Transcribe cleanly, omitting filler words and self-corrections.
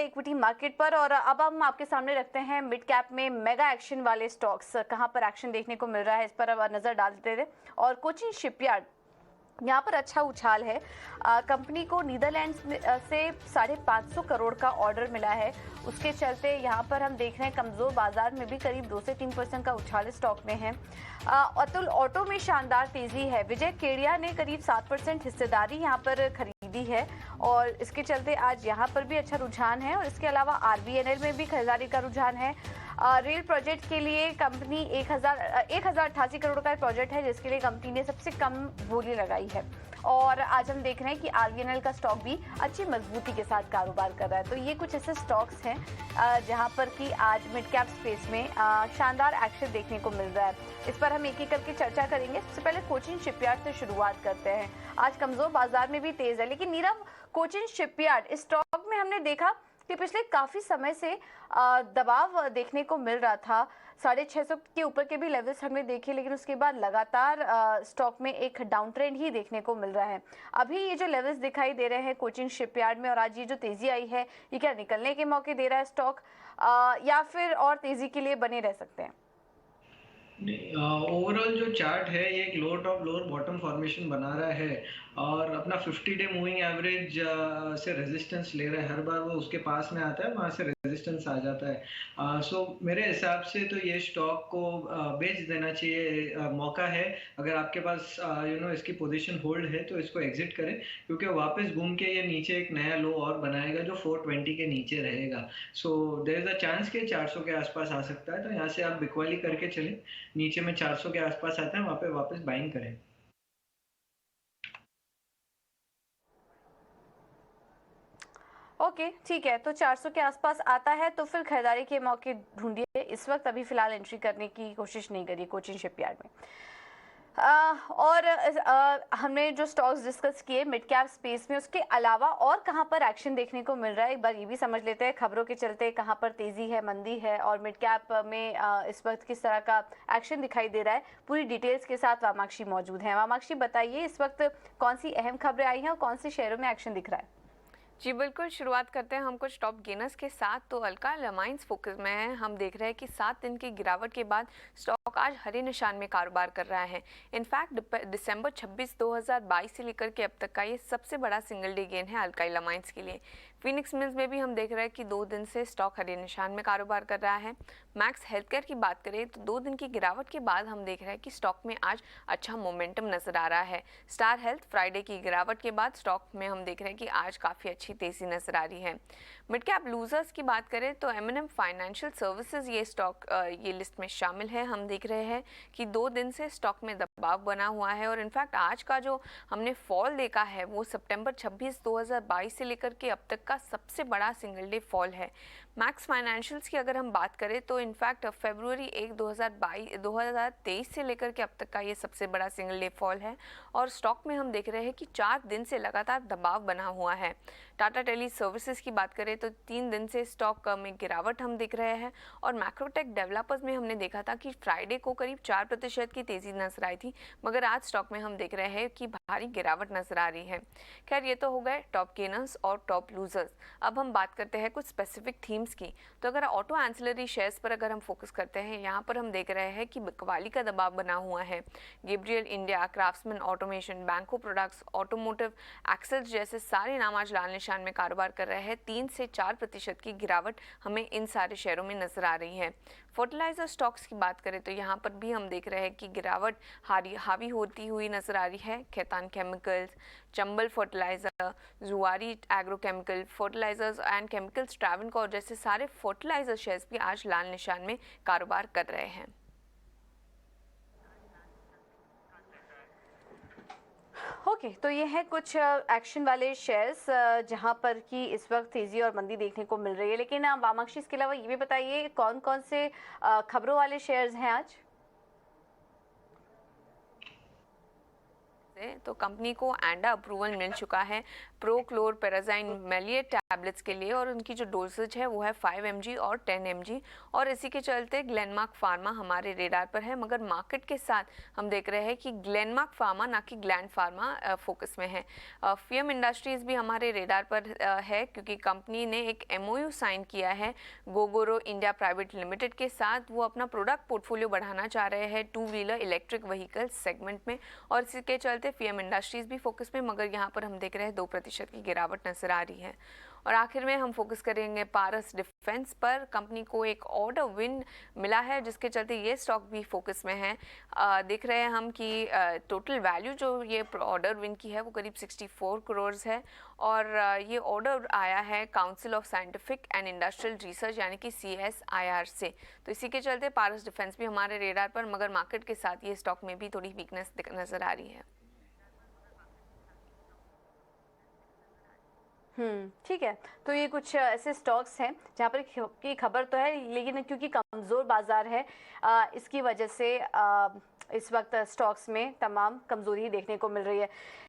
Equity market पर और अब हम आपके सामने रखते हैं मिड कैप में मेगा एक्शन वाले स्टॉक्स कहां पर एक्शन देखने को मिल रहा है, इस पर अब नजर डालते थे। और कोचिन शिपयार्ड यहाँ पर अच्छा उछाल है। कंपनी को नीदरलैंड्स से 550 करोड़ का ऑर्डर मिला है। उसके चलते यहाँ पर हम देख रहे हैं कमजोर बाजार में भी करीब 2 से 3% का उछाल स्टॉक में है। अतुल ऑटो में शानदार तेजी है। विजय केडिया ने करीब 7% हिस्सेदारी यहाँ पर खरीदी है और इसके चलते आज यहाँ पर भी अच्छा रुझान है। और इसके अलावा आरबीएनएल में भी खरीदारी का रुझान है। रेल प्रोजेक्ट के लिए कंपनी 1088 करोड़ का प्रोजेक्ट है जिसके लिए कंपनी ने सबसे कम बोली लगाई है। और आज हम देख रहे हैं कि आरबीएनएल का स्टॉक भी अच्छी मजबूती के साथ कारोबार कर रहा है। तो ये कुछ ऐसे स्टॉक्स हैं जहां पर कि आज मिड कैप स्पेस में शानदार एक्शन देखने को मिल रहा है। इस पर हम एक एक करके चर्चा करेंगे। सबसे पहले कोचिन शिपयार्ड से शुरुआत करते हैं। आज कमजोर बाजार में भी तेज है, लेकिन नीरव, कोचिन शिपयार्ड इस स्टॉक में हमने देखा कि पिछले काफी समय से दबाव देखने को मिल रहा था। 650 के ऊपर के भी लेवल्स हमने देखे, लेकिन उसके बाद लगातार स्टॉक में एक डाउन ट्रेंड ही देखने को मिल रहा है। अभी ये जो लेवल्स दिखाई दे रहे हैं कोचिन शिपयार्ड में और आज ये जो तेजी आई है, ये क्या निकलने के मौके दे रहा है स्टॉक, या फिर और तेजी के लिए बने रह सकते हैं? ओवरऑल जो चार्ट है ये एक lower top lower bottom formation बना रहा है और अपना 50 डे मूविंग एवरेज से रेजिस्टेंस ले रहा है। हर बार वो उसके पास में आता है, वहाँ से रेजिस्टेंस आ जाता है। सो मेरे हिसाब से तो ये स्टॉक को बेच देना चाहिए। मौका है, अगर आपके पास इसकी पोजीशन होल्ड है तो इसको एग्जिट करें, क्योंकि वापस घूम के ये नीचे एक नया लो और बनाएगा जो 420 के नीचे रहेगा। So there is a chance कि 400 के आसपास आ सकता है, तो यहाँ से आप बिकवाली करके चलें। नीचे में 400 के आसपास आता है, वहां पे वापस बाइंग करें। ओके, ठीक है। तो 400 के आसपास आता है तो फिर खरीदारी के मौके ढूंढिए। इस वक्त अभी फिलहाल एंट्री करने की कोशिश नहीं करिए कोचिन शिपयार्ड में। और हमने जो स्टॉक्स डिस्कस किए मिड कैप स्पेस में, उसके अलावा और कहां पर एक्शन देखने को मिल रहा है, एक बार ये भी समझ लेते हैं। खबरों के चलते कहां पर तेजी है, मंदी है, और मिड कैप में इस वक्त किस तरह का एक्शन दिखाई दे रहा है, पूरी डिटेल्स के साथ वामाक्षी मौजूद है। वामाक्षी, बताइए इस वक्त कौन सी अहम खबरें आई हैं और कौन से शेयरों में एक्शन दिख रहा है? जी बिल्कुल, शुरुआत करते हैं हम कुछ टॉप गेनर्स के साथ। तो अल्काइल अमाइंस फोकस में है। हम देख रहे हैं कि 7 दिन की गिरावट के बाद स्टॉक आज हरे निशान में कारोबार कर रहा है। इनफैक्ट दिसंबर 26, 2022 से लेकर के अब तक का ये सबसे बड़ा सिंगल डे गेन है अल्काइल अमाइंस के लिए। फिनिक्स मिल्स में भी हम देख रहे हैं कि 2 दिन से स्टॉक हरे निशान में कारोबार कर रहा है। मैक्स हेल्थकेयर की बात करें तो 2 दिन की गिरावट के बाद हम देख रहे हैं कि स्टॉक में आज अच्छा मोमेंटम नजर आ रहा है। स्टार हेल्थ फ्राइडे की गिरावट के बाद स्टॉक में हम देख रहे हैं कि आज काफ़ी अच्छी तेजी नजर आ रही है। मिड कैप लूजर्स की बात करें तो एम&एम फाइनेंशियल सर्विसेज ये स्टॉक ये लिस्ट में शामिल है। हम देख रहे हैं कि 2 दिन से स्टॉक में दबाव बना हुआ है और इनफैक्ट आज का जो हमने फॉल देखा है वो सितंबर 26, 2022 से लेकर के अब तक का सबसे बड़ा सिंगल डे फॉल है। मैक्स फाइनेंशियल्स की अगर हम बात करें तो इनफैक्ट फरवरी 1, 2023 से लेकर के अब तक का ये सबसे बड़ा सिंगल डे फॉल है और स्टॉक में हम देख रहे हैं कि 4 दिन से लगातार दबाव बना हुआ है। टाटा टेली सर्विसेज की बात करें तो 3 दिन से स्टॉक में गिरावट हम देख रहे हैं और मैक्रोटेक डेवलपर्स में हमने देखा था कि फ्राइडे को करीब 4% की तेजी नजर आई थी, मगर आज स्टॉक में हम देख रहे हैं कि भारी गिरावट नजर आ रही है। खैर, ये तो हो गए टॉप गेनर्स और टॉप लूजर्स। अब हम बात करते हैं कुछ स्पेसिफिक थीम्स की। तो अगर ऑटो एंसिलरी शेयर्स पर अगर हम फोकस करते हैं, यहाँ पर हम देख रहे हैं कि बिकवाली का दबाव बना हुआ है। गैब्रियल इंडिया, क्राफ्ट्समैन ऑटोमेशन, बैंको प्रोडक्ट्स, ऑटोमोटिव, एक्सेल्स जैसे सारे नाम आज लाल निशान में कारोबार कर रहे हैं। 3 से 4% की गिरावट हमें इन सारे शेयरों में नजर आ रही है। फर्टिलाइजर स्टॉक्स की बात करें तो यहाँ पर भी हम देख रहे हैं कि गिरावट हावी होती हुई नजर आ रही है। खेतान केमिकल्स, चंबल फर्टिलाइजर, जुआरी agrochemical, fertilisers and chemicals, Travancore जैसे सारे फर्टिलाइजर शेयर्स भी आज लाल निशान में कारोबार कर रहे हैं। ओके, तो ये है कुछ एक्शन वाले शेयर्स जहां पर कि इस वक्त तेजी और मंदी देखने को मिल रही है। लेकिन वामाक्षी, इसके अलावा ये भी बताइए कौन कौन से खबरों वाले शेयर्स हैं आज? तो कंपनी को एंडा अप्रूवल मिल चुका है प्रोक्लोरपेराज़ाइन मैलिएट टैबलेट्स के लिए, और उनकी जो डोसेज है वो है 5 mg और 10 mg। और इसी के चलते ग्लेनमार्क फार्मा हमारे रेडार पर है, मगर मार्केट के साथ हम देख रहे हैं कि ग्लेनमार्क फार्मा ना कि ग्लैंड फार्मा फोकस में है। फियम इंडस्ट्रीज भी हमारे रेडार पर है, क्योंकि कंपनी ने एक MOU साइन किया है गोगोरो इंडिया प्राइवेट लिमिटेड के साथ। वो अपना प्रोडक्ट पोर्टफोलियो बढ़ाना चाह रहे हैं 2 व्हीलर इलेक्ट्रिक व्हीकल सेगमेंट में, और इसी के चलते फियम इंडस्ट्रीज भी फोकस में, मगर यहाँ पर हम देख रहे हैं 2% की गिरावट नजर आ रही है। और आखिर में हम फोकस करेंगे पारस डिफेंस पर। कंपनी को एक ऑर्डर विन मिला है, जिसके चलते ये स्टॉक भी फोकस में है। देख रहे हैं हम कि टोटल वैल्यू जो ये ऑर्डर विन की है वो करीब 64 करोड़ है, और ये ऑर्डर आया है council of scientific and industrial research यानी कि CSIR से। तो इसी के चलते पारस डिफेंस भी हमारे रेडार पर, मगर मार्केट के साथ ये स्टॉक में भी थोड़ी वीकनेस नजर आ रही है। ठीक है। तो ये कुछ ऐसे स्टॉक्स हैं जहाँ पर की खबर तो है, लेकिन क्योंकि कमज़ोर बाजार है इसकी वजह से इस वक्त स्टॉक्स में तमाम कमज़ोरी देखने को मिल रही है।